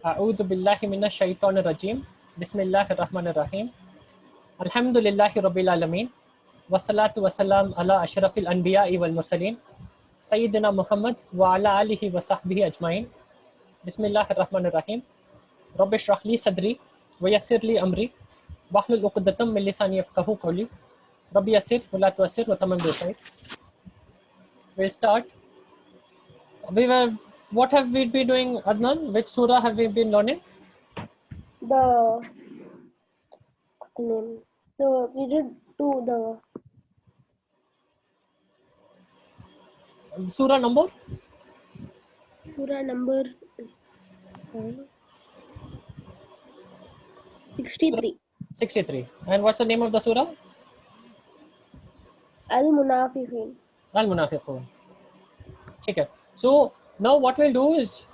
A'udhu billahi minash shaitanir rajim. Bismillahir rahmanir rahim. Alhamdulillahi rabbil alamin. Wassalatu wassalam ala ashrafil anbiya'i wal mursalin. Sayyidina Muhammad wa ala alihi wa sahbihi ajmain. Bismillahir rahmanir rahim. Rabbi shrah li sadri wa yassir li amri. Wahlul 'uqdatam min lisani yafqahu qawli. Rabbi yassir wa la tu'assir wa tamam bil khair. We'll start. What have we been doing, Adnan? Which surah have we been learning? The name. So we did the Surah number? surah number 63. 63. And what's the name of the surah? Al-Munafiqeen. Al-Munafiqun. Okay. So now what we'll do is,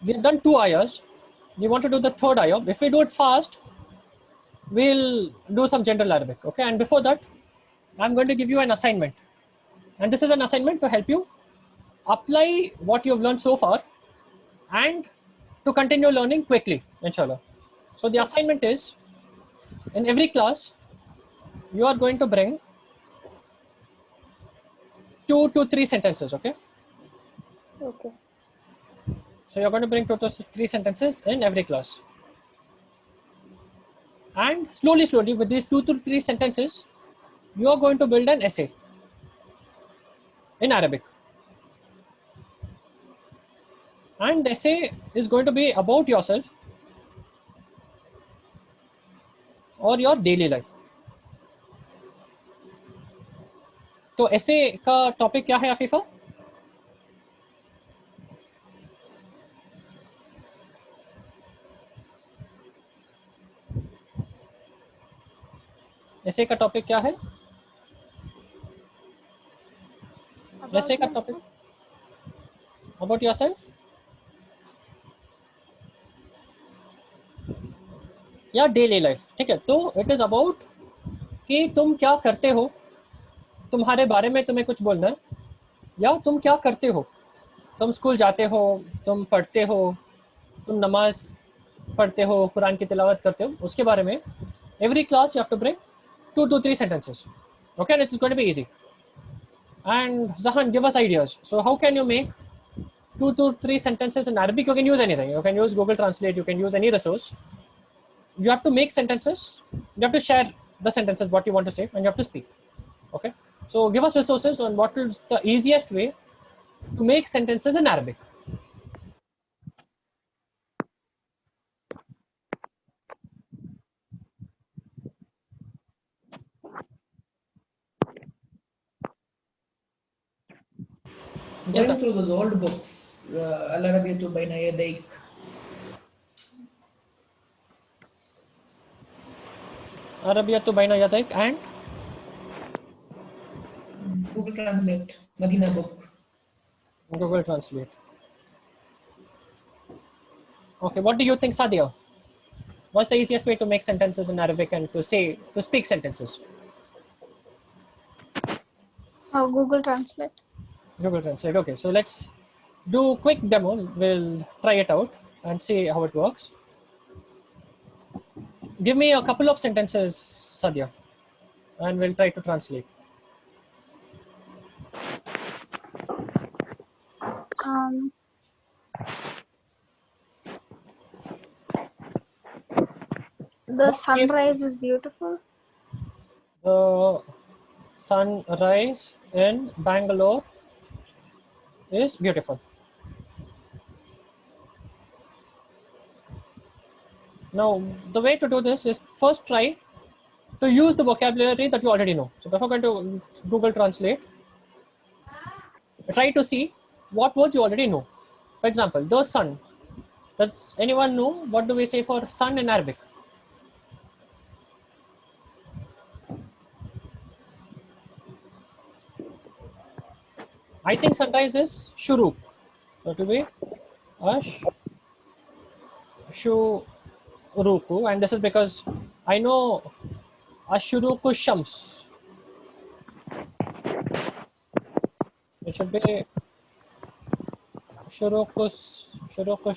we've done 2 ayahs. We want to do the third ayah. If we do it fast, we'll do some general Arabic. Okay. And before that, I'm going to give you an assignment. And this is an assignment to help you apply what you've learned so far and to continue learning quickly, inshallah. So the assignment is, in every class, you are going to bring 2 to 3 sentences, okay? Okay. So you're going to bring 2 to 3 sentences in every class. And slowly with these 2 to 3 sentences, you are going to build an essay in Arabic. And the essay is going to be about yourself or your daily life. तो essay का topic क्या है Afifa? essay का topic क्या है? essay का topic about yourself? या daily life, ठीक है? तो इट इज अबाउट कि तुम क्या करते हो, तुम्हारे बारे में तुम्हें कुछ बोलना है, या तुम क्या करते हो, तुम स्कूल जाते हो, तुम पढ़ते हो, तुम नमाज पढ़ते हो, कुरान की तिलावत करते हो, उसके बारे में every class you have to bring 2 to 3 sentences. Okay, and it's going to be easy. And Zahan, give us ideas. So how can you make 2 to 3 sentences in Arabic? You can use anything. You can use Google Translate, you can use any resource. You have to make sentences, you have to share the sentences what you want to say, and you have to speak. Okay, so give us resources on what is the easiest way to make sentences in Arabic. Going through those old books, Al-Arabiyyatu Bayna Yadayk. Arabiyyatu Bayna Yadayk and Google Translate, Madina book. Google Translate. Okay, what do you think, Sadia? What's the easiest way to make sentences in Arabic and to speak sentences? Google Translate. Google Translate. Okay, so let's do a quick demo. We'll try it out and see how it works. Give me a couple of sentences, Sadia, and we'll try to translate. The sunrise is beautiful. The sunrise in Bangalore is beautiful. Now, the way to do this is first try to use the vocabulary that you already know. So before going to Google Translate, try to see what words you already know. For example, the sun. Does anyone know what do we say for sun in Arabic? I think sunrise is shuruk. So it will be shuruku, and this is because I know ashuruku shams. It should be shuruku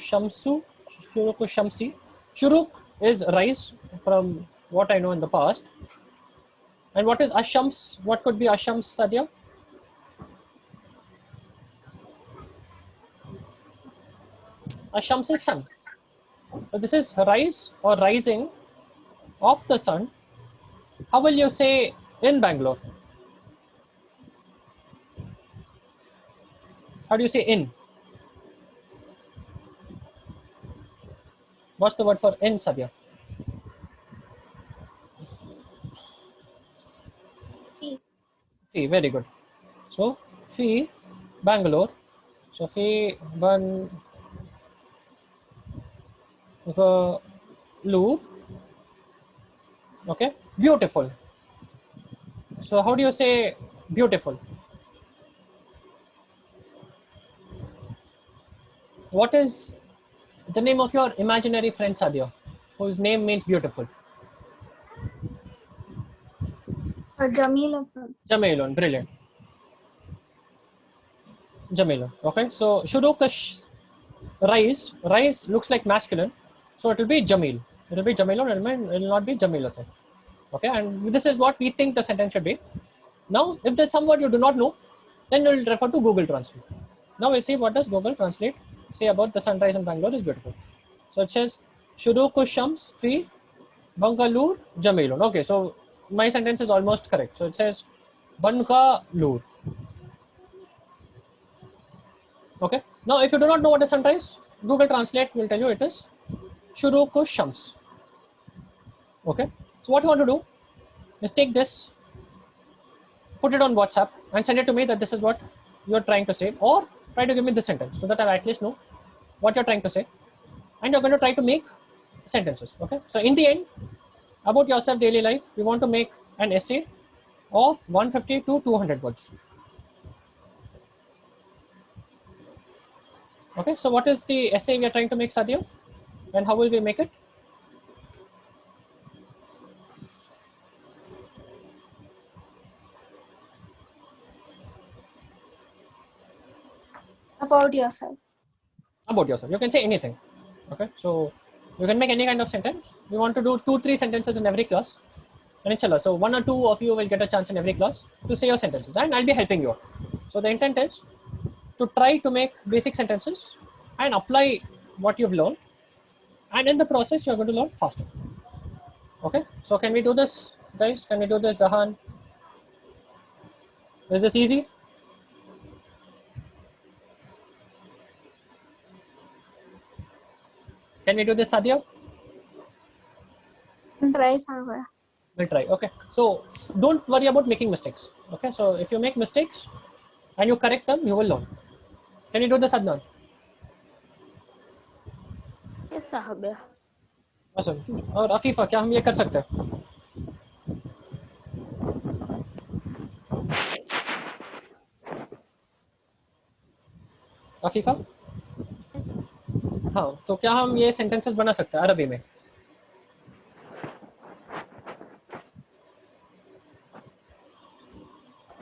shamsu Shuruk Shamsi. Shuruk is rise from what I know in the past. And what is Ashams? What could be Ashams, Sadia? Ashams is sun. So this is rise or rising of the sun. How will you say in Bangalore? How do you say in? What's the word for in, Sadia? Fee, very good. So, Fee, Bangalore. So, Fee, Bangalore. Okay, beautiful. So, how do you say beautiful? What is the name of your imaginary friend, Sadia, whose name means beautiful? Jamila. Jamilun, brilliant. Jamilun. Okay, so Shurukash rise looks like masculine, so it will be Jamil. It will be Jamilun, it will not be Jamilatun. Okay, and this is what we think the sentence should be. Now, if there's some word you do not know, then you'll refer to Google Translate. Now we'll see what does Google Translate say about the sunrise in Bangalore is beautiful. So it says Shuruku Shams fi Bangalore Jamilun. Okay, so my sentence is almost correct. So it says Bangalore. Okay. Now if you do not know what is sunrise, Google Translate will tell you it is Shuruku Shams. Okay. So what you want to do is take this, put it on WhatsApp and send it to me that this is what you're trying to say, or try to give me this sentence so that I at least know what you're trying to say. And you're going to try to make sentences. Okay. So in the end, about yourself, daily life, we want to make an essay of 150 to 200 words. Okay. So what is the essay we are trying to make, Sadia? And how will we make it? About yourself. About yourself. You can say anything. Okay. So you can make any kind of sentence. We want to do 2-3 sentences in every class. And inshallah, so 1 or 2 of you will get a chance in every class to say your sentences, and I'll be helping you out. So the intent is to try to make basic sentences and apply what you've learned. And in the process, you're going to learn faster. Okay. So can we do this, guys? Can we do this, Zahan? Is this easy? Can we do this, Sadia? Try somewhere. We'll try. Okay. So don't worry about making mistakes. Okay. So if you make mistakes and you correct them, you will learn. Can you do this, Adnan? Yes, साहब है. Awesome. और अफीफा, क्या हम ये कर सकते हैं? अफीफा? हाँ, तो क्या हम ये sentences बना सकते हैं अरबी में?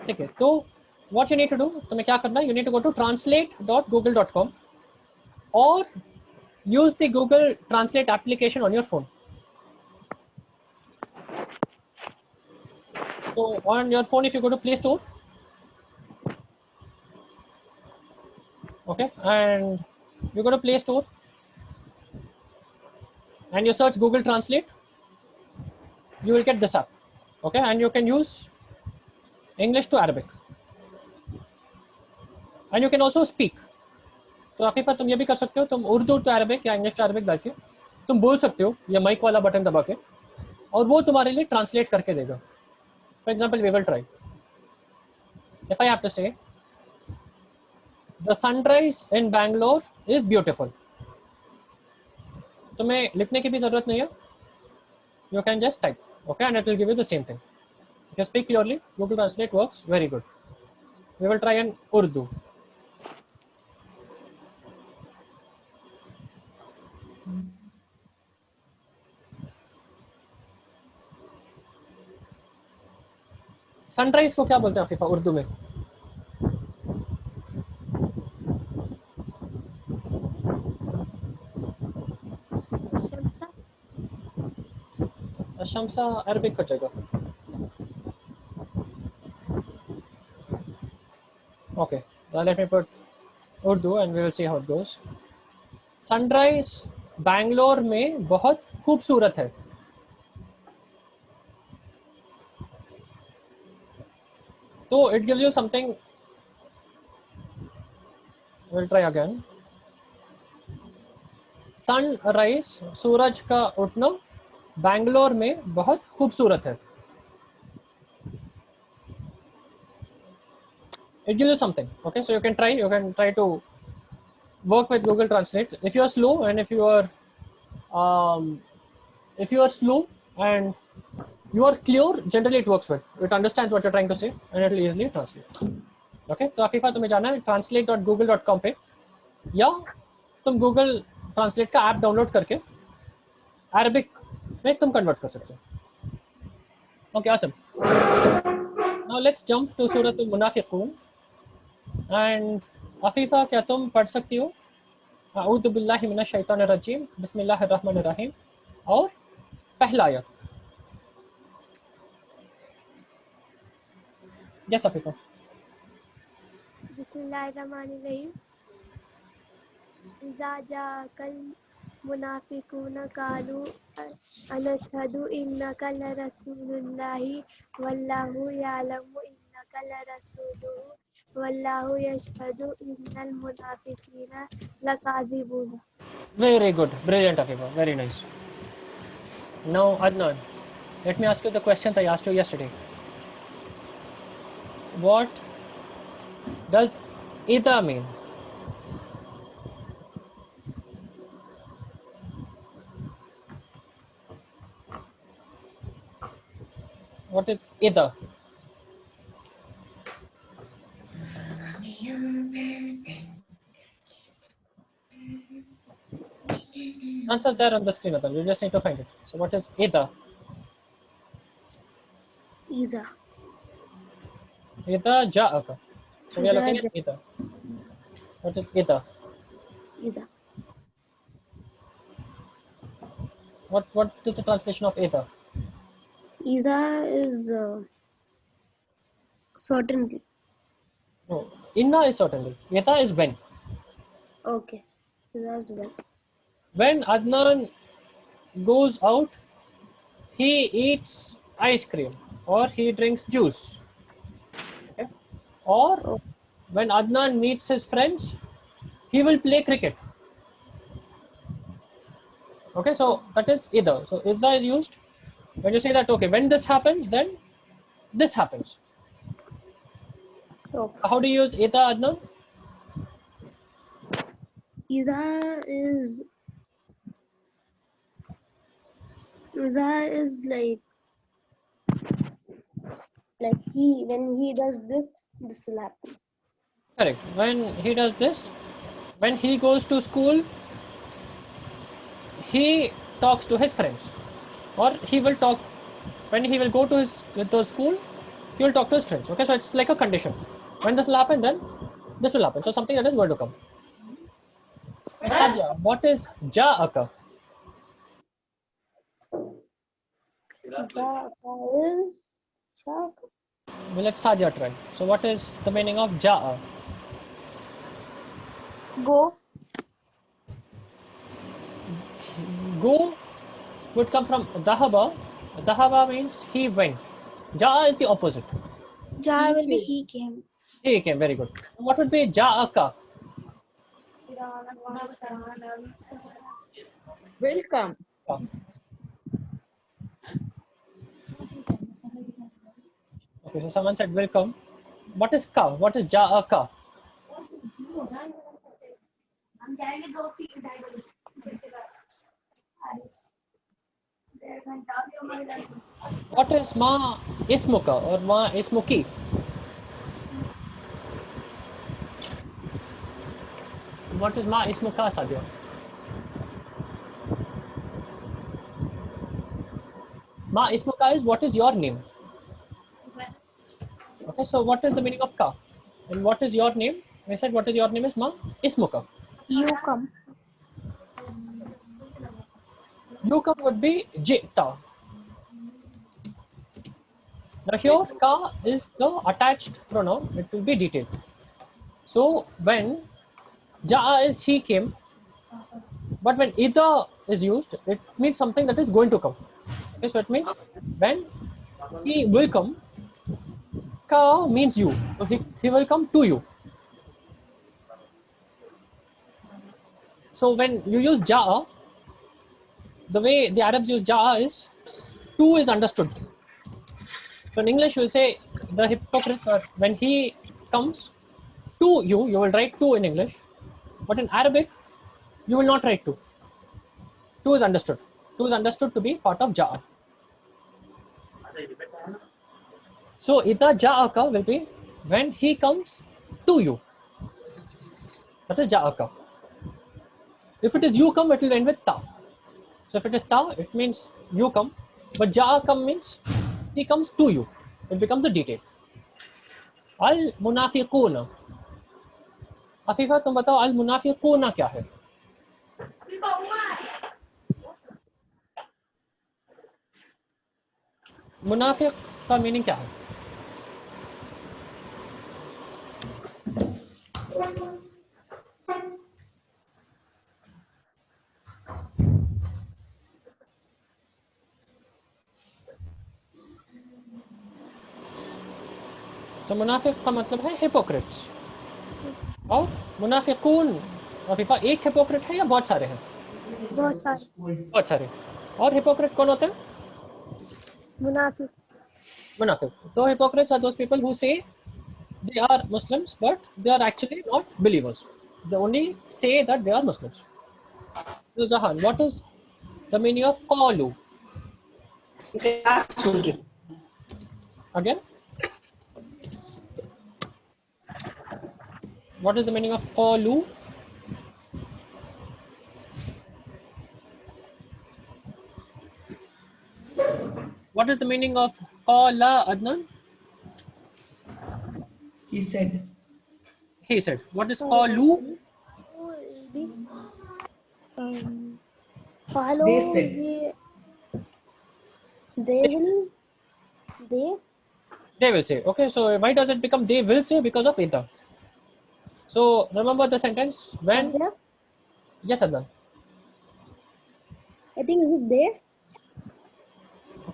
ठीक है. तो what you need to do? तुम्हें क्या करना है? You need to go to translate.google.com or use the Google Translate application on your phone. So on your phone, if you go to Play Store, okay, and you go to Play Store and you search Google Translate, you will get this app. Okay, and you can use English to Arabic, and you can also speak. तो आफिफा तुम ये भी कर सकते हो, तुम Urdu to Arabic या English to Arabic डाल के तुम बोल सकते हो ये माइक वाला बटन दबा के, और वो तुम्हारे लिए ट्रांसलेट करके देगा. For example, we will try. If I have to say the sunrise in Bangalore is beautiful. तुम्हें लिखने की भी जरूरत नहीं है. You can just type. Okay, and it will give you the same thing. If you speak clearly, Google translate works very good. We will try in Urdu. Sunrise को क्या बोलते हैं अफीफा उर्दू में? Ashamsa Arabic हो जाएगा. Okay, now let me put Urdu and we will see how it goes. Sunrise Bangalore में बहुत खूबसूरत है. So it gives you something. We'll try again. Sunrise सूरज का उठना बैंगलोर में बहुत खूबसूरत है. It gives you something. Okay, so you can try to work with Google Translate. If you are slow and if you are slow and you are clear, generally it works well. It understands what you're trying to say and it will easily translate. Okay, तो अफीफा तुम्हें जाना है translate.google.com पे या तुम Google Translate का app download करके Arabic में तुम कन्वर्ट कर सकते हो. Okay, awesome. Now let's jump to Surat मुनाफिकून. And Afifa क्या तुम पढ़ सकती हो अऊज़ु बिल्लाहि मिनश शैतानिर रजीम बिस्मिल्लाहिर रहमानिर रहीम और पहला आयत. Yes, अफीफा. बिस्मिल्लाहिर्रहमानिर्रहीम. इज़ा जाअकल मुनाफिकून क़ालू अनशहदु इन्नका लरसूलुल्लाहि वल्लाहु यअलमु इन्नका लरसूलुहु वल्लाहु यशहदु इन्नल मुनाफिकीना लकाज़िबून. Very good, brilliant Afifa, very nice. Now Adnan, let me ask you the questions I asked you yesterday. What does ida mean? What is ida? Answers there on the screen, Adnan. You just need to find it. So what is ida? إذا Ida ja'aka. So we are إذا looking at ida. What is ida? إذا What is the translation of ida? إذا is certainly. No, inna is certainly. Ida is when. Okay. إذا is when. When Adnan goes out, he eats ice cream or he drinks juice. Okay? Or when Adnan meets his friends, he will play cricket. Okay, so that is ida. So ida is used when you say that, okay, when this happens, then this happens. Okay. How do you use ida, Adnan? إذا is like he when he does this will happen. Correct. When he does this, when he goes to school, he talks to his friends, or he will talk when he will go to the school. He will talk to his friends. Okay, so it's like a condition. When this will happen, then this will happen. So something that is going to come. Sadia, what is ja'aka? That is shark. We'll let Sadia try. So what is the meaning of ja'a? Go. Go would come from dhahaba. Dhahaba means he went. Ja'a is the opposite. Ja will be he came. He came. Very good. What would be ja'aka? Welcome. Okay, so someone said welcome. What is ka? What is ja'aka? What is ma ismuka or ma ismuki? What is ma ismuka, Sadia? Ma ismuka is what is your name. Okay, so what is the meaning of ka? And what is your name? I said what is your name is ma ismuka. You come. You come would be jita. Now here ka is the attached pronoun, it will be detailed. So when ja'a is he came, but when ida is used, it means something that is going to come. Okay, so it means when he will come, ka means you. So he will come to you. So when you use ja'a, the way the Arabs use ja'a is to is understood. So in English, you say the hypocrites are when he comes to you, you will write to in English, but in Arabic, you will not write to. To is understood. To is understood to be part of ja'a. So ida ja'aka will be when he comes to you. That is ja'aka. If it is you come, it will end with ta. So if it is ta, it means you come, but ja'aka means he comes to you. It becomes a detail. Al munafiquna. Afifa तुम बताओ अल मुनाफिकूना क्या है? मुनाफिक का meaning क्या है? तो मुनाफिक का मतलब है हिपोक्रेट्स। और मुनाफिकून अफीफा एक हिपोक्रेट है या बहुत सारे हैं? बहुत सारे बहुत सारे। और हिपोक्रेट कौन होते हैं? मुनाफिक। मुनाफिक। तो hypocrites are those people who say they are Muslims but they are actually not believers. They only say that they are Muslims. So Zahan, what is the meaning of qalu? Again? What is the meaning of qalu? What is the meaning of qala, Adnan? He said. He said. What is qalu? Follow They said. They will say. Okay, so why does it become they will say? Because of ida. So remember the sentence when. Yeah. Yes, Adnan. I think is it they?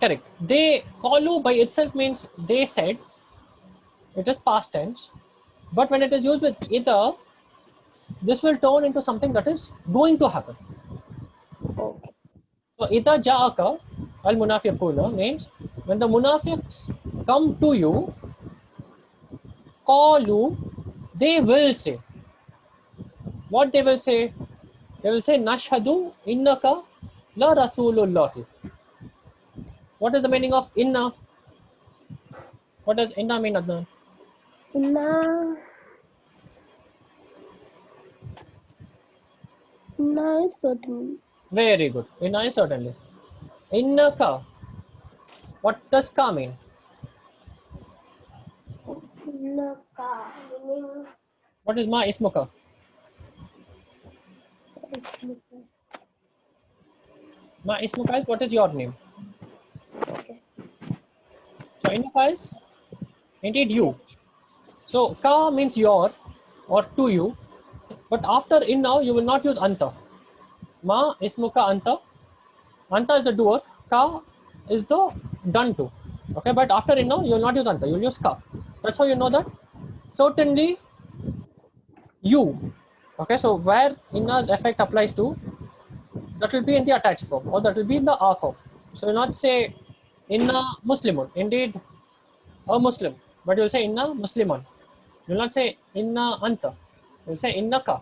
Correct. They qalu by itself means they said. It is past tense. But when it is used with ida, this will turn into something that is going to happen. Okay. So ida ja'aka al munafiquna means when the munafiqs come to you, qalu, they will say. What they will say? They will say nashhadu innaka la rasulullahi. What is the meaning of inna? What does inna mean, Adnan? Inna is certain. Very good. Inna is certainly. Innaka. What does ka mean? Inna ka meaning What is ma ismuka? Ma ismuka is what is your name? okay. So innaka is indeed you. So ka means your or to you. But after inna you will not use anta. Ma ismuka anta. Anta is the doer. Ka is the done to. Okay, but after inna you will not use anta. You will use ka. That's how you know that certainly you. Okay, so where inna's effect applies to, that will be in the attached form or that will be in the a form. So you will not say inna muslimun, indeed a Muslim, but you will say inna musliman. You will not say inna anta. You will say innaka.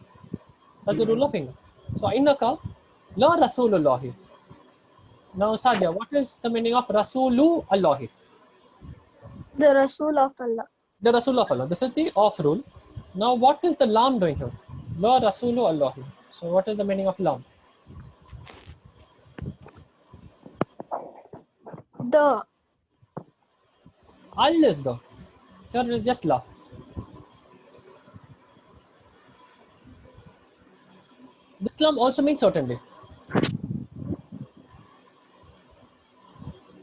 That's the rule of inna. So innaka la rasulullahi. Now Sadia, what is the meaning of rasulu Allahi? The Rasul of Allah. The Rasul of Allah. This is the off rule. Now what is the lam doing here? La rasulu Allahi. So what is the meaning of lam? The Al is the. Here it is just la. This lam also means certainly.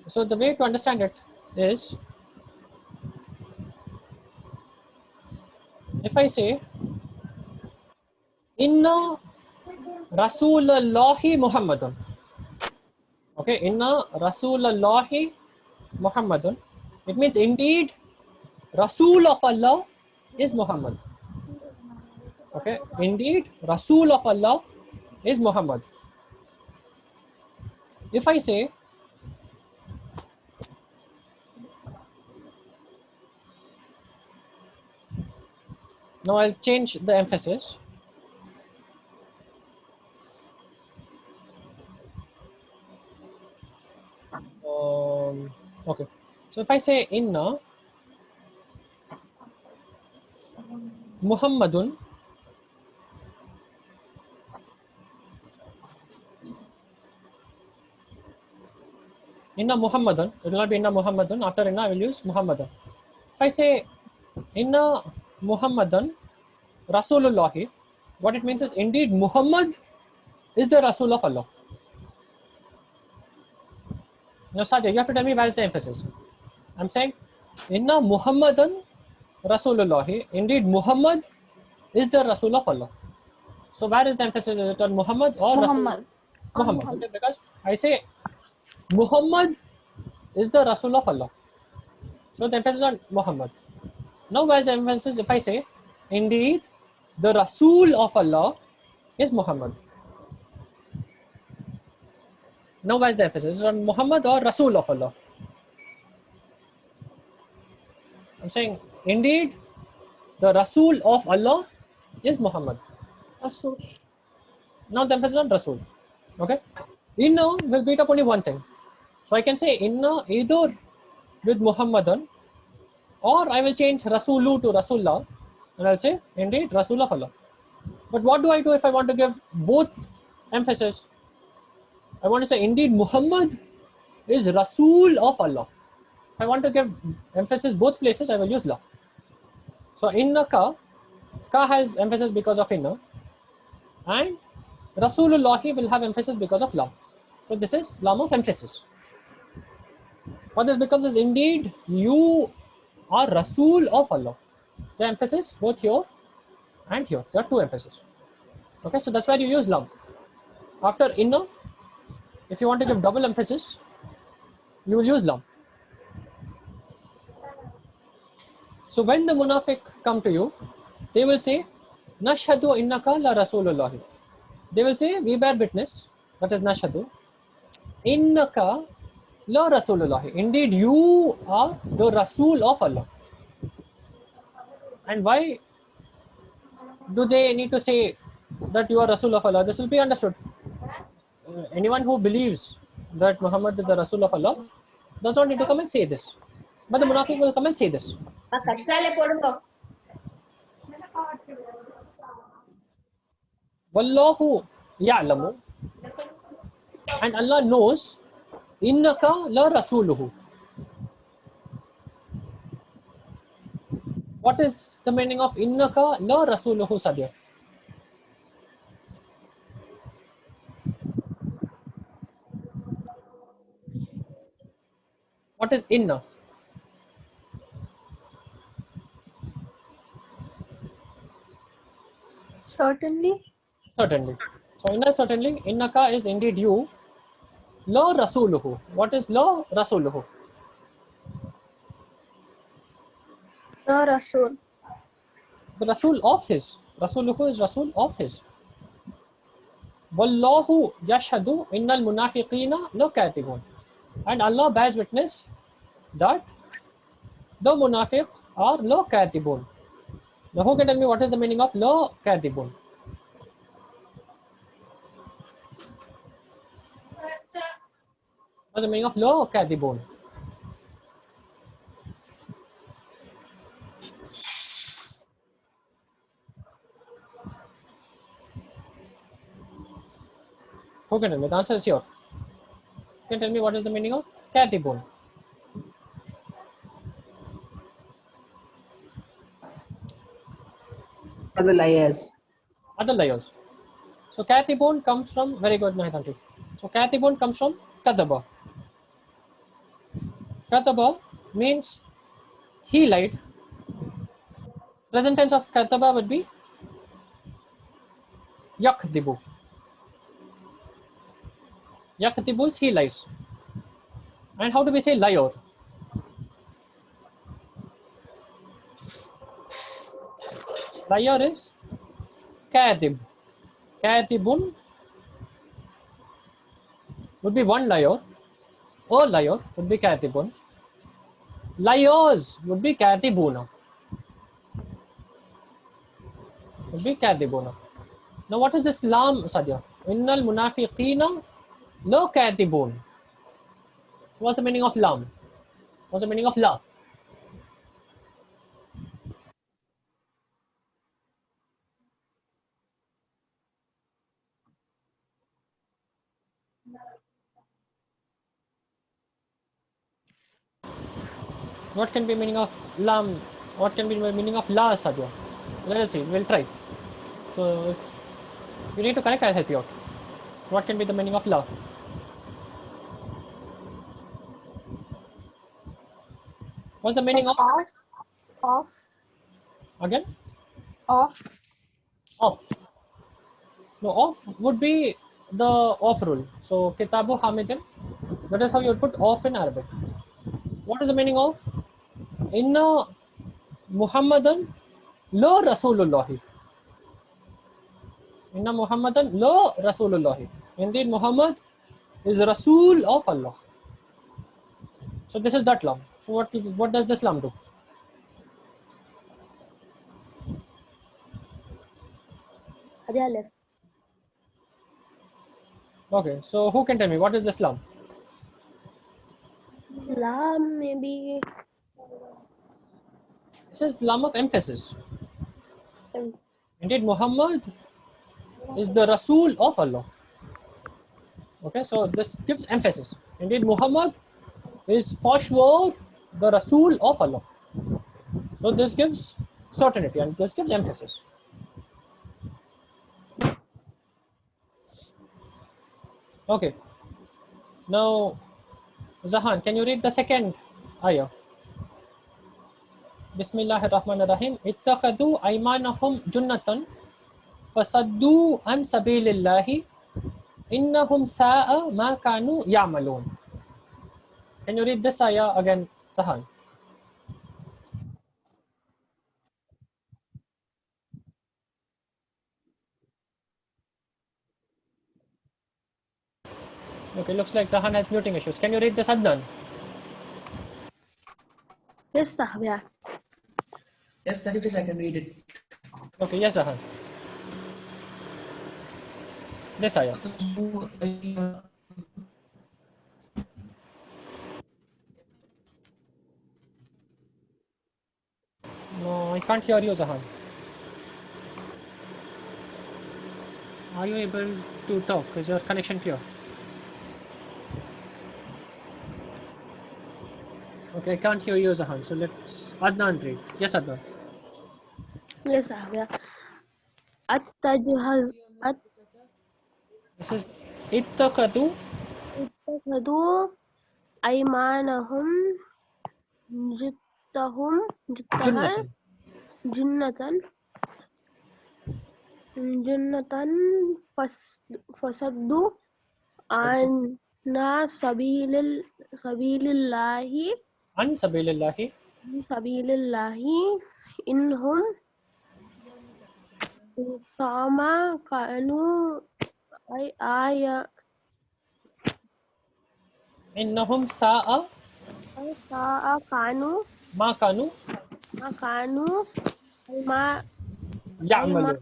So the way to understand it is I say Inna Rasulallahi Muhammadun. Okay, Inna Rasulallahi Muhammadun. It means indeed Rasul of Allah is Muhammad. Okay, indeed Rasul of Allah is Muhammad. If I say now, I'll change the emphasis. Okay, so if I say Inna Muhammadun, Inna Muhammadan, it will not be Inna Muhammadun. After Inna, I will use Muhammadan. If I say Inna Muhammadan Rasulullahi, what it means is indeed Muhammad is the Rasul of Allah. Now, Sadia, you have to tell me where is the emphasis. I'm saying Inna Muhammadan Rasulullahi, indeed Muhammad is the Rasul of Allah. So where is the emphasis? Is it on Muhammad or Muhammad. Rasul? Muhammad. Okay, because I say Muhammad is the Rasul of Allah. So the emphasis on Muhammad. Now where is the emphasis if I say indeed the Rasul of Allah is Muhammad? Now where is the emphasis? Is it on Muhammad or Rasul of Allah? I'm saying indeed the Rasul of Allah is Muhammad. Rasul. Now the emphasis on Rasul. Okay. Inna will beat up only one thing. So I can say Inna either with Muhammadan, or I will change Rasulu to Rasulullah and I'll say indeed Rasul of Allah. But what do I do if I want to give both emphasis? I want to say indeed Muhammad is Rasul of Allah. If I want to give emphasis both places, I will use La. So Inna Ka has emphasis because of Inna, and Rasulullahi will have emphasis because of La. So this is Lam of emphasis. What this becomes is indeed you are Rasul of Allah. The emphasis both here and here. There are two emphases. Okay, so that's why you use Lam. After Inna, if you want to give double emphasis, you will use Lam. So when the munafiq come to you, they will say, Nashhadu innaka la Rasulullahi. They will say, we bear witness, that is Nashhadu, innaka la Rasulullahi. Indeed, you are the Rasul of Allah. And why do they need to say that you are Rasul of Allah? This will be understood. Anyone who believes that Muhammad is the Rasul of Allah does not need to come and say this. But the munafiq will come and say this. Wallahu ya'lamu, and Allah knows, innaka la rasuluhu. What is the meaning of innaka la rasuluhu, Sadia? What is inna? Certainly. Certainly. So inna certainly, innaka is indeed you. La rasuluhu. What is la rasuluhu? The Rasul. The Rasul of his. Rasuluhu is Rasul of his. Wallahu yashhadu innal munafiqina la katibun. And Allah bears witness that the munafiq are la katibun. Now who can tell me what is the meaning of la katibun? What is the meaning of la katibun? Who can tell me? The answer is here. You can tell me what is the meaning of katibun? Other liars. Other liars. So katibun comes from, very good Mahitanti. So katibun comes from kadaba. Kadaba means he lied. Present tense of kataba would be yakdibu. Yakdibu is he lies. And how do we say liar? Liar is kadib. Kadibun would be one liar. A liar would be kadibun. Liars would be kadibuna. Would be kadibuna. Now what is this lam, Sadia? Innal munafiqina la kadibun. So what's the meaning of lam? What's the meaning of la? What can be meaning of lam? What can be the meaning of la, Sadia? Let us see. We'll try. So if you need to correct, I'll help you out. What can be the meaning of la? What's the meaning of Off. again? Off. Off. No, off would be the off rule. So kitabu hamidin. That is how you would put off in Arabic. What is the meaning of? Inna Muhammadan la Rasulullahi. Inna Muhammadan la Rasulullahi. Indeed, Muhammad is Rasul of Allah. So this is that lam. So what does this lam do? Hadiya left. Okay, so who can tell me what is this lam? Lam maybe. This is lam of emphasis. um, Indeed, Muhammad is the Rasul of Allah. Okay, so this gives emphasis. Indeed, Muhammad is for sure the Rasul of Allah. So this gives certainty and this gives emphasis. Okay. Now, Zahan, can you read the second ayah? Bismillahirrahmanirrahim. Ittakhadhu aymanahum junnatan fasaddu an sabilillahi innahum sa'a ma kanu ya'malun. Can you read this ayah again, Zahan? Okay, looks like Zahan has muting issues. Can you read this, Adnan? Yes, sahab, yeah. Yes, Secretary, I can read it. Okay, yes, Zahan. This ayah. No, I can't hear you, Zahan. Are you able to talk? Is your connection clear? Okay, I can't hear you, Zahan. So let's Adnan read. Yes, Adnan. Yes, sahab, yeah. At-tajhaz This is ittakhadu at-takhadu aymanahum jittahum junnatan. jinnatan fasaddu an sabilillahi An sabilillahi inhum sama kanu aya innahum sa'a kanu ma kanu ma ya'malun.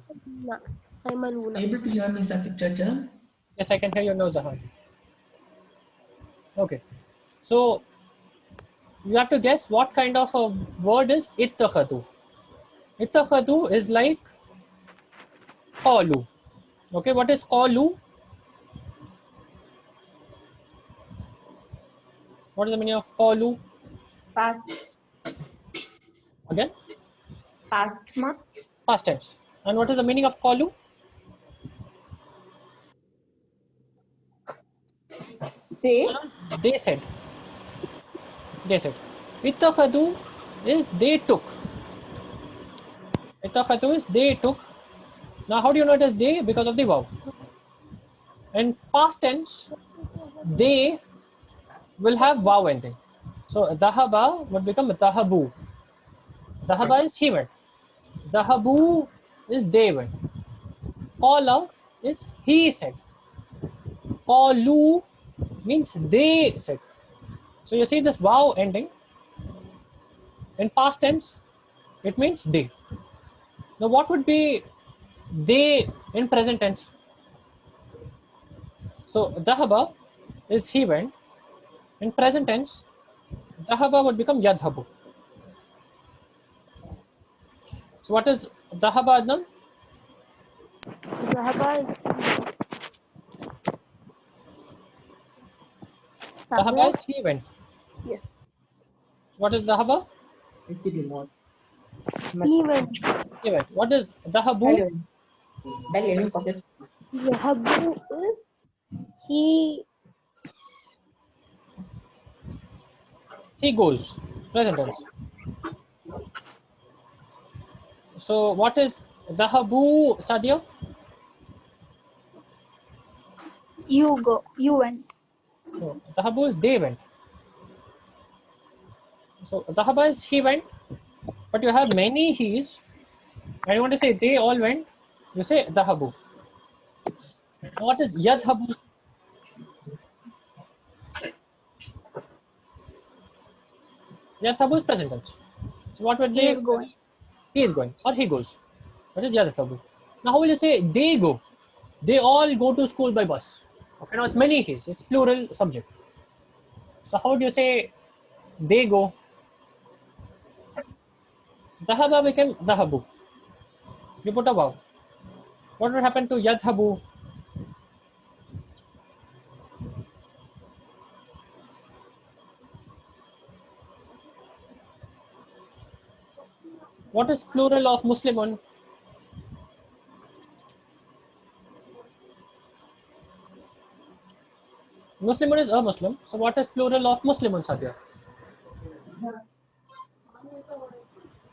aymaluna. Able to hear me, Sakib Chacha? Yes, I can hear you now, Zahan. Okay. So you have to guess what kind of a word is ittakhadu. Ittakhadu is like qalu. Okay, what is qalu? What is the meaning of qalu? Again? Past tense. And what is the meaning of qalu? They said. They said. Ittakhadu is they took. Ittakhadhu is they took. Now, how do you know it is they? Because of the vav. In past tense, they will have vav ending. So, dhahaba would become dhahabu. Dhahaba is he went. Dhahabu is they went. Qala is he said. Qalu means they said. So, you see this vav ending. In past tense, it means they. Now, what would be they in present tense? So, dhahaba is he went. In present tense, dhahaba would become yadhabu. So, what is dhahaba, Adnan? Zahaba Dhahaba is he went. Yes. What is dhahaba? He went. He went. What is dhahabu? Zahabu is he He goes. Present tense. So, what is dhahabu, Sadia? You go. You went. No, dhahabu is they went. So, dhahaba is he went, but you have many he's, and you want to say they all went, you say dhahabu. Now, what is yadhabu? Yadhabu is present tense. So, what would be? He is going. He is going or he goes. That is yadhabu. Now, how will you say they go? They all go to school by bus. Okay, now it's many he's, it's plural subject. So, how do you say they go? Dhahaba became dhahabu. You put a vav. What would happen to yadhabu? What is plural of Muslimun? Muslimun is a Muslim. So what is plural of Muslimun, Sadia?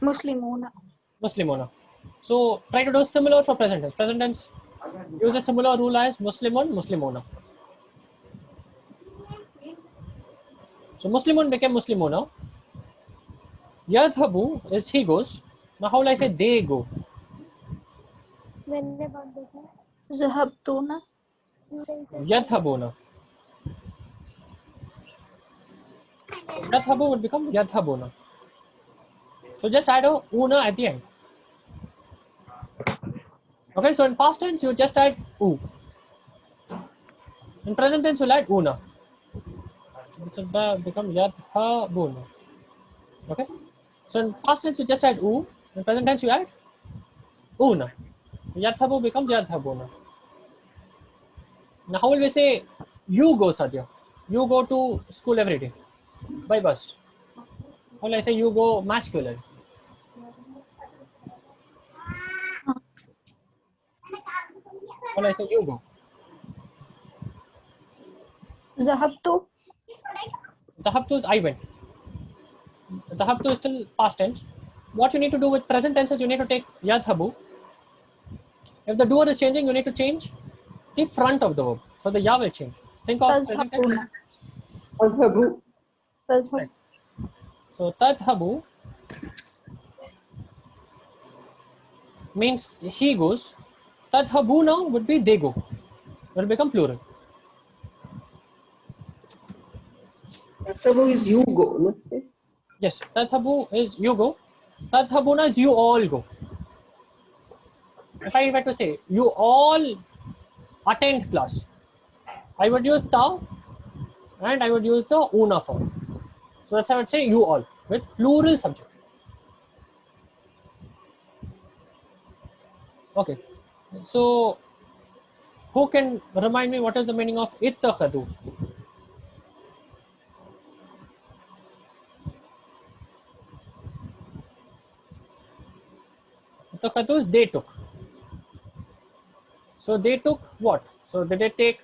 Muslimuna. Muslimuna. So try to do similar for present tense. Present tense use a similar rule as Muslimun, Muslimuna. So Muslimun became Muslimuna. Yadhabu is he goes. Now how will I say they go? मैंने बात देखा Zahabtuna. Yadhabuna. Yadhabu would become Yadhabuna. So just add a una at the end. Okay, so in past tense you just add u. In present tense you'll add una. This will become Yadhabuna. Okay, so in past tense you just add u. In present tense you add una. Yadhabu becomes Yadhabuna. Now how will we say you go, Sadia? You go to school every day by bus. How will I say you go masculine? How will I say you go? Zahabtu. Dhahabtu is I went. Dhahabtu is still past tense. What you need to do with present tense is you need to take yadhabu. If the doer is changing, you need to change the front of the verb. So the ya will change. Think of present tense. Tazhabuna. Azhabu. Tazhab. So tadhabu means he goes. Tadhabuna would be they go. It will become plural. Azhabu is you go. No? Yes, tadhabu is you go. Tadhabuna is you all go. If I were to say you all attend class, I would use ta and I would use the una form. So that's how I would say you all with plural subject. Okay, so who can remind me what is the meaning of ittakhadu? Ittakhadu is they took. So they took what? So did they take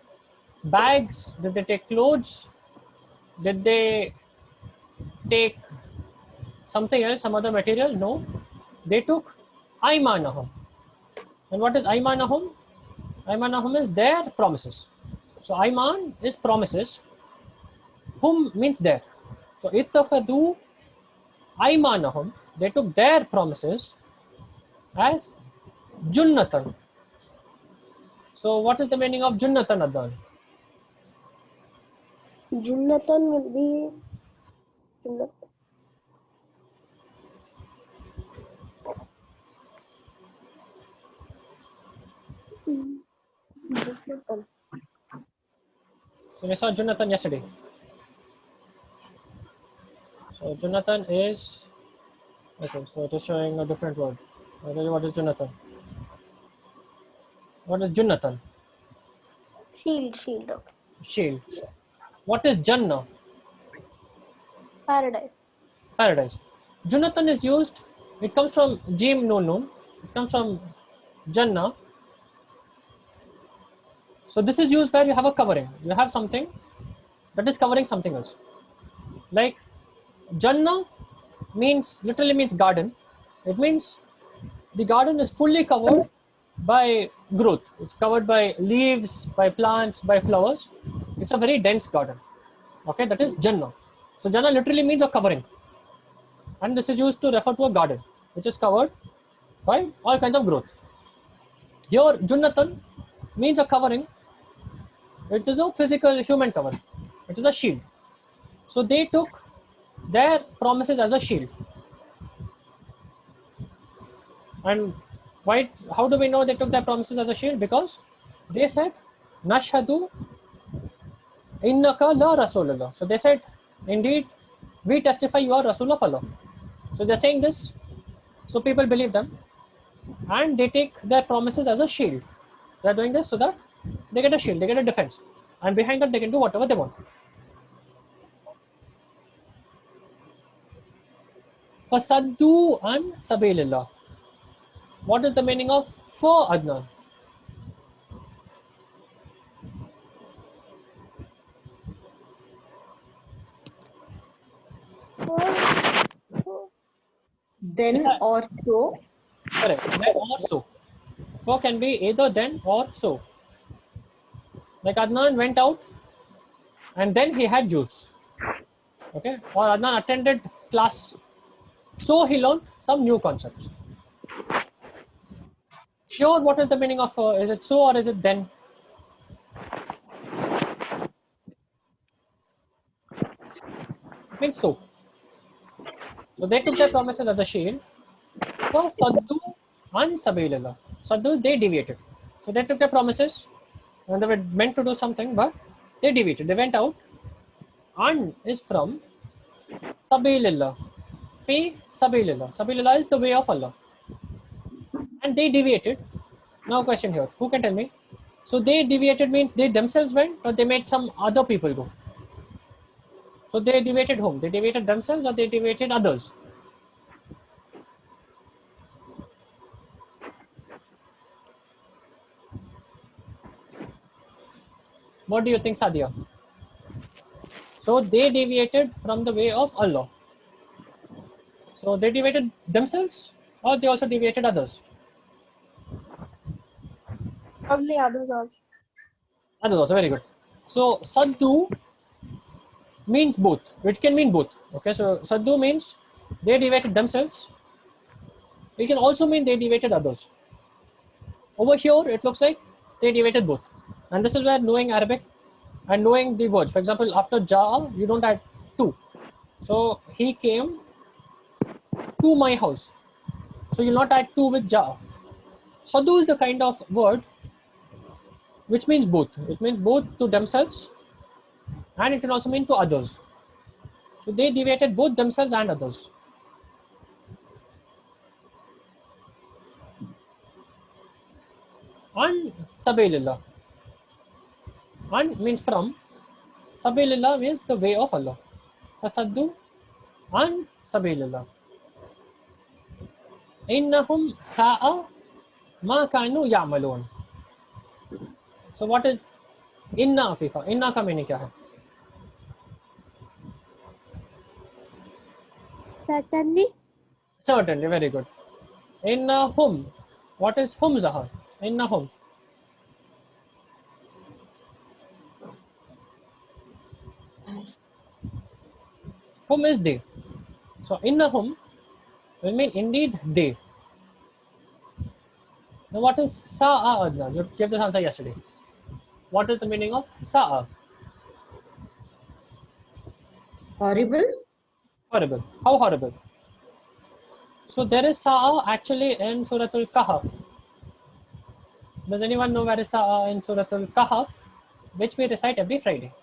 bags? Did they take clothes? Did they take something else, some other material? No. They took aymanahum. And what is aymanahum? Aymanahum is their promises. So ayman is promises. Hum means their. So ittakhadhu aymanahum, they took their promises as junnatan. So what is the meaning of junnatan, Adnan? Junnatan will be Junnatan. Junnatan. So we saw junnatan yesterday. So junnatan is, okay, so it is showing a different word. I'll tell you what is junnatan. What is junnatan? Shield, shield. Okay. Shield. What is Jannah? Paradise. Paradise. Junnatan is used, it comes from Jim Nun Nun, it comes from Jannah. So this is used where you have a covering. You have something that is covering something else. Like Jannah means, literally means garden. It means the garden is fully covered by growth. It's covered by leaves, by plants, by flowers. It's a very dense garden. Okay, that is Jannah. So Jannah literally means a covering. And this is used to refer to a garden, which is covered by all kinds of growth. Here, Junnatan means a covering. It is a physical human covering. It is a shield. So they took their promises as a shield. And why? How do we know they took their promises as a shield? Because they said, Nashhadu innaka la Rasulullah. So they said, indeed, we testify you are Rasul of Allah. So they're saying this, so people believe them, and they take their promises as a shield. They're doing this so that they get a shield, they get a defense, and behind that they can do whatever they want. Fasaddu an sabilillah. What is the meaning of for, Adnan? Then or so. Correct. Then or so. For can be either then or so. Like Adnan went out and then he had juice. Okay. Or Adnan attended class. So he learned some new concepts. Here, what is the meaning of is it so or is it then? It means so. So they took their promises as a shield. For Saddu and Sabilillah. Saddu, they deviated. So they took their promises and they were meant to do something, but they deviated. They went out. An is from Sabilillah. Fi Sabilillah. Sabilillah is the way of Allah. And they deviated. Now question here. Who can tell me? So they deviated means they themselves went or they made some other people go. So they deviated whom? They deviated themselves or they deviated others? What do you think, Sadia? So they deviated from the way of Allah. So they deviated themselves or they also deviated others? Probably others also. Others also, very good. So Saddu means both. It can mean both. Okay, so Saddu means they deviated themselves. It can also mean they deviated others. Over here, it looks like they deviated both. And this is where knowing Arabic and knowing the words. For example, after Ja'a, you don't add to. So he came to my house. So you'll not add to with Ja'a. Saddu is the kind of word which means both. It means both to themselves and it can also mean to others. So they deviated both themselves and others. An Sabilillah. An means from. Sabilillah means the way of Allah. Fasaddu an Sabilillah. Innahum sa'a ma kanu ya'malun. So what is inna, Afifa? Inna ka meaning kya hai? Certainly. Certainly, very good. Innahum. What is hum, Zahar? Innahum. Hum is they. So innahum will mean indeed they. Now what is sa'a, Adnan? You gave this answer yesterday. What is the meaning of sa'a? Horrible. Horrible. How horrible? So there is sa'a actually in Suratul Kahf. Does anyone know where is sa'a in Suratul Kahf, which we recite every Friday?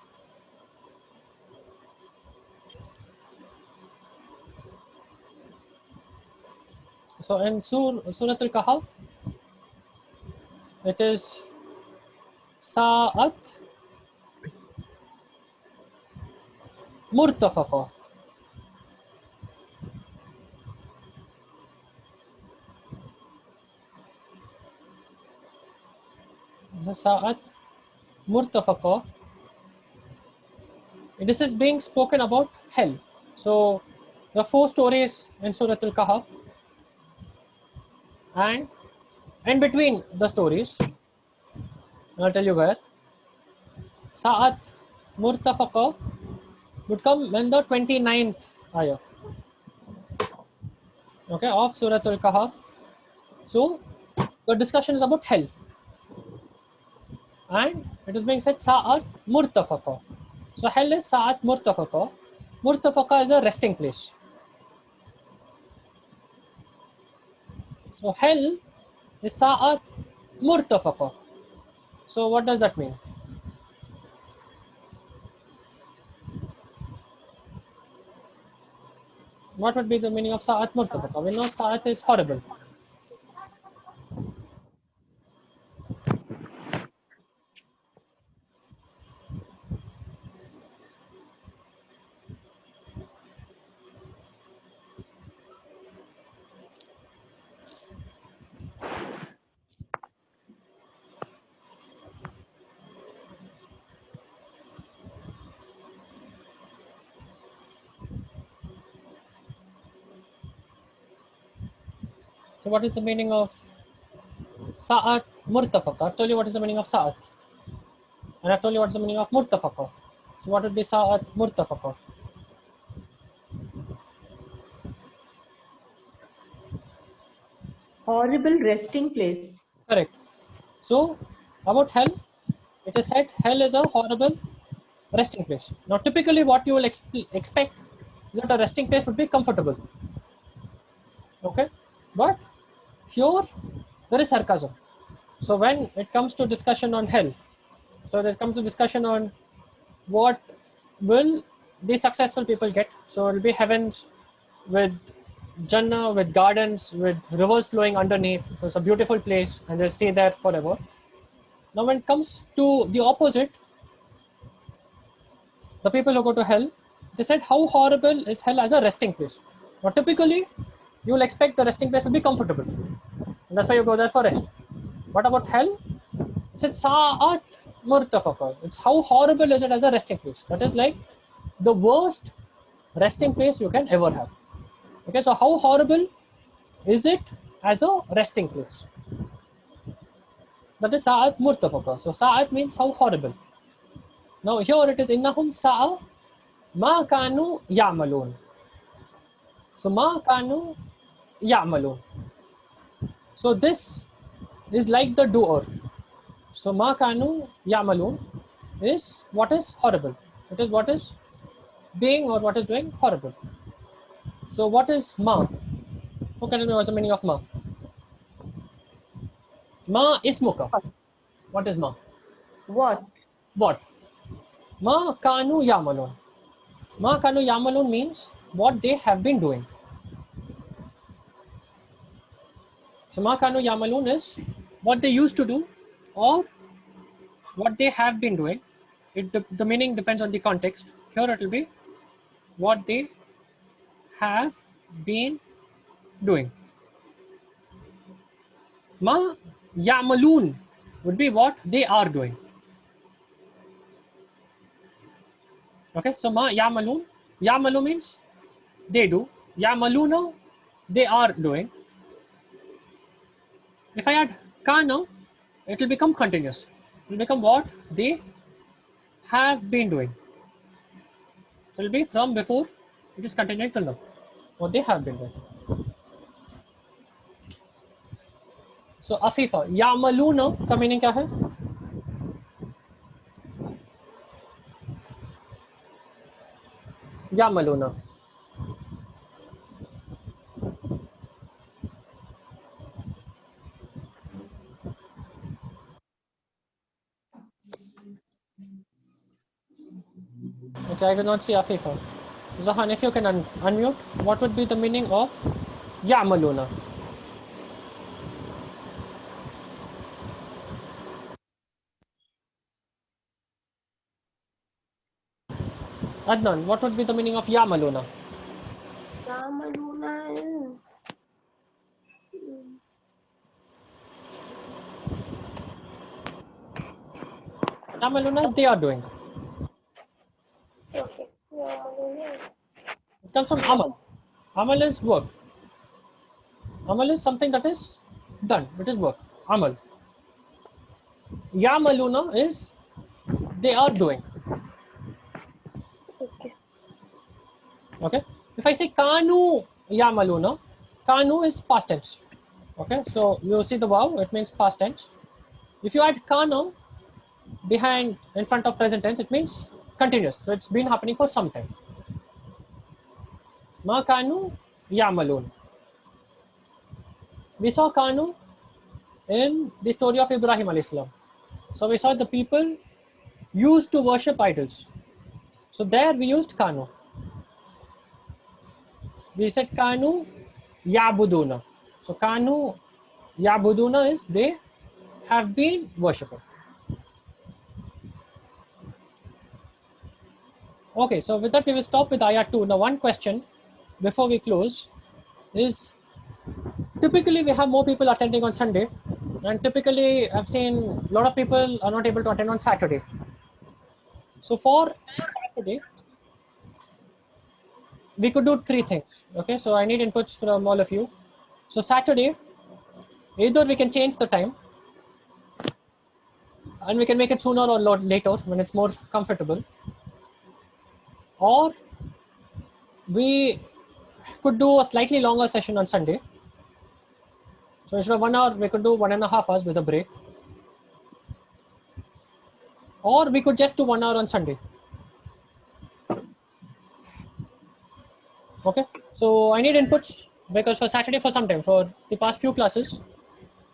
So in Suratul Kahf, it is sa'at murtafaqa. Sa'at murtafaqa. This is being spoken about hell. So the 4 stories in Surah Al-Kahf, and in between the stories, I'll tell you where, Sa'at murtafaqa would come in the 29th ayah, okay, of Surah Al-Kahf. So the discussion is about hell, and it is being said Sa'at murtafaqa. So hell is Sa'at murtafaqa. Murtafaqa is a resting place. So hell is Sa'at murtafaqa. So what does that mean? What would be the meaning of Sa'at murtafaqa? We know Sa'at is horrible. So what is the meaning of Sa'at murtafaqa? I've told you what is the meaning of Sa'at. And I've told you what is the meaning of murtafaqa. So what would be Sa'at murtafaqa? Horrible resting place. Correct. So about hell, it is said hell is a horrible resting place. Now typically what you will expect that a resting place would be comfortable. Okay. But here there is sarcasm. So when it comes to discussion on hell, so there comes to discussion on what will the successful people get. So it will be heavens with Jannah, with gardens, with rivers flowing underneath. So it's a beautiful place and they'll stay there forever. Now when it comes to the opposite, the people who go to hell, they said how horrible is hell as a resting place. Now typically you will expect the resting place will be comfortable. And that's why you go there for rest. What about hell? It says Sa'at murtafaqa. It's how horrible is it as a resting place. That is like the worst resting place you can ever have. Okay, so how horrible is it as a resting place? That is Sa'at murtafaqa. So Sa'at means how horrible. Now here it is innahum sa'a ma kanu ya'malun. So ma kanu ya'malun. So this is like the doer. So ma kanu ya'malun is what is horrible. It is what is being or what is doing horrible. So what is ma? Who can tell me what's the meaning of ma? Ma ismuka. What is ma? What? What? Ma kanu yamalun. Ma kanu yamalun means what they have been doing. So ma kanu yamalun is what they used to do or what they have been doing. The meaning depends on the context. Here it will be what they have been doing. Ma ya'malun would be what they are doing. Okay, so ma ya'malun. Ya'malu means they do. Ya'maluna, they are doing. If I add kana, it will become continuous. It will become what they have been doing. So it will be from before, it is continuing till now. What they have been doing. So Afifa, yamaluna का meaning क्या है? Yamaluna. Okay, I do not see Afifa. Zahan, if you can unmute, what would be the meaning of yamaluna? Adnan, what would be the meaning of yamaluna? Yamaluna is Yamaluna is they are doing. okay. Yamaluna. It comes from amal. Amal is work. Amal is something that is done. It is work. Amal. Yamaluna is they are doing. Okay. Okay. If I say kanu yamaluna, kanu is past tense. Okay. So you see the wow, it means past tense. If you add kana behind in front of present tense, it means continuous. So it's been happening for some time. Ma kanu yamalun. We saw kanu in the story of Ibrahim alayhi salam. So we saw the people used to worship idols. So there we used kanu. We said kanu yabuduna. So kanu yabuduna is they have been worshipping. Okay, so with that we will stop with ayat 2. Now one question before we close is, typically we have more people attending on Sunday, and typically I've seen a lot of people are not able to attend on Saturday. So for Saturday, we could do three things. Okay, so I need inputs from all of you. So Saturday, either we can change the time and we can make it sooner or later when it's more comfortable, or we could do a slightly longer session on Sunday. So instead of 1 hour, we could do 1.5 hours with a break, or we could just do 1 hour on Sunday. Okay, so I need inputs because for Saturday, for some time, for the past few classes,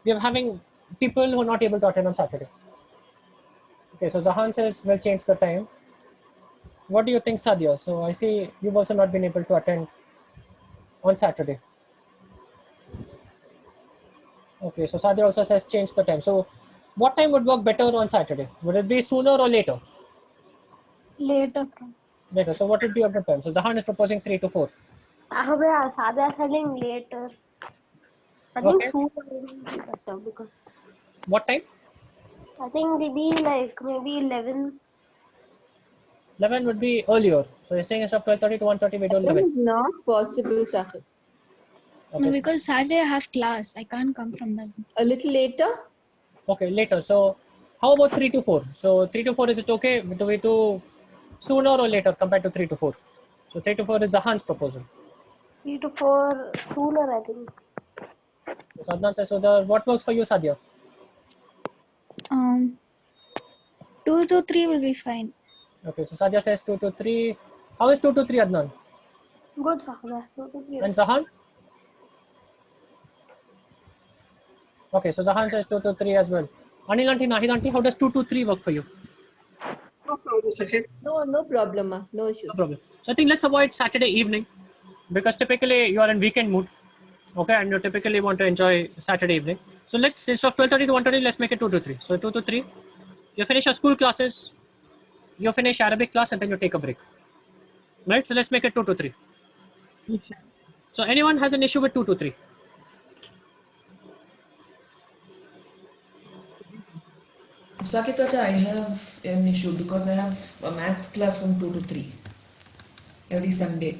we are having people who are not able to attend on Saturday. Okay, so Zahan says we'll change the time. What do you think, Sadia? So I see you've also not been able to attend on Saturday. Okay, so Sadia also says change the time. So what time would work better on Saturday? Would it be sooner or later? Later. Later. So what would be your time? So Zahan is proposing 3 to 4. Sadhya telling later. I think Okay. sooner will be better because What time? I think it'll be like maybe 11. 11 would be earlier. So you're saying instead of 12:30 to 1:30, we do That 11. is not possible, Sahib. Okay. No, because Saturday I have class. I can't come from that. A little later. Okay, later. So how about 3 to 4? So 3 to 4, is it okay? Do we do sooner or later compared to 3 to 4? So 3 to 4 is Zahan's proposal. 3 to 4 sooner, I think. So Adnan says, so what works for you, Sadia? 2 to 3 will be fine. Okay, so Sadia says 2 to 3. How is 2 to 3, Adnan? Good, Sadhya. 2 to 3. And Zahan? Okay, so Zahan says 2 to 3 as well. Anil aunty, Nahid aunty, how does 2 to 3 work for you? No problem, Sachin. No problem, ma. No issues. No problem. So I think let's avoid Saturday evening because typically you are in weekend mood. Okay, and you typically want to enjoy Saturday evening. So let's, instead of 12:30 to 1:30, let's make it 2 to 3. So 2 to 3, you finish your school classes, you finish Arabic class, and then you take a break. Right? So let's make it 2 to 3. So anyone has an issue with 2 to 3? Sakit Acha, I have an issue because I have a maths class from 2 to 3 every Sunday.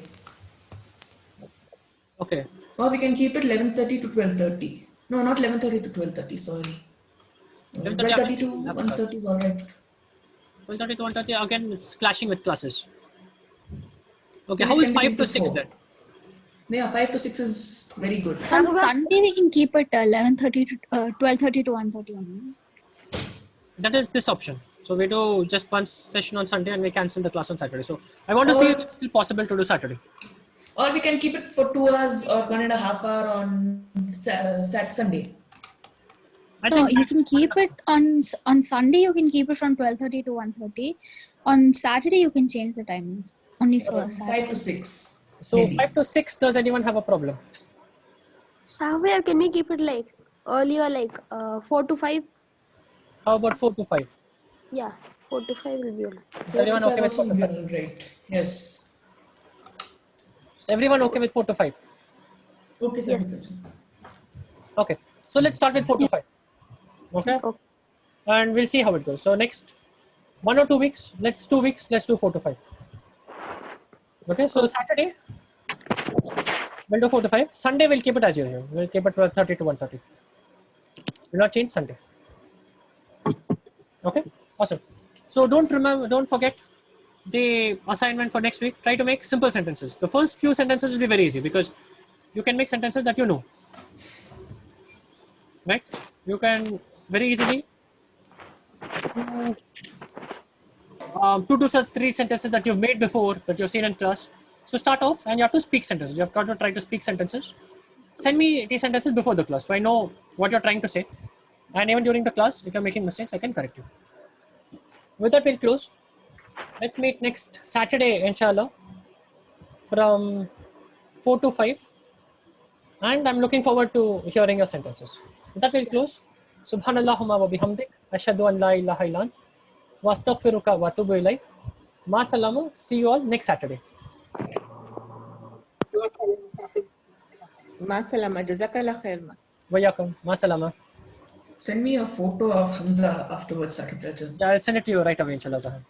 Okay. Or we can keep it 11:30 to 12:30. No, not 11:30 to 12:30. Sorry. 11:30 12:30 to 1:30 is all right. 12:30 to 1:30, again, it's clashing with classes. Okay, Maybe how it is can be 5 3 to to 6 4. then? Yeah, 5 to 6 is very good. On Sunday we can keep it 11:30 to 12:30 to 1:30 only. That is this option. So we do just one session on Sunday and we cancel the class on Saturday. So I want to see if it's still possible to do Saturday. Or we can keep it for 2 hours or 1.5 hour on Sunday. I No, think you can keep it on Sunday. You can keep it from 12:30 to 1:30. On Saturday you can change the timings only for Saturday. 5 to 6. so. Maybe. 5 to 6. Does anyone have a problem? Somewhere can we keep it like earlier, like 4 to 5? How about 4 to 5? Yeah, 4 to 5 will be all. Is everyone okay with 4 to 5? All right. Yes. Is everyone okay with 4 to 5? Okay, sir. Okay. So let's start with 4 to 5. Okay. Okay. And we'll see how it goes. So next 1 or 2 weeks, let's do 4 to 5. Okay. So Saturday we'll do 4 to 5. Sunday we'll keep it as usual. We'll keep it 12:30 to 1:30. We'll not change Sunday. Okay. Awesome. So don't forget the assignment for next week. Try to make simple sentences. The first few sentences will be very easy because you can make sentences that you know. Right? You can very easily do such 3 sentences that you've made before, that you've seen in class. So start off and you have to speak sentences. You have got to try to speak sentences. Send me these sentences before the class so I know what you're trying to say. And even during the class, if you're making mistakes, I can correct you. With that, we'll close. Let's meet next Saturday, inshallah, from 4 to 5. And I'm looking forward to hearing your sentences. With that, we'll close. Subhanallahumma wa bihamdik. Ashhadu an la ilaha illa ant. Wa astaghfiruka wa atubu ilayk. Ma salama. See you all next Saturday. Ma salama. Jazakallah khair, ma. Wa yakum. Ma salama. Send me a photo of Hamza afterwards, Sakit Rajan. Yeah, I'll send it to you right away, inshallah, Zahar.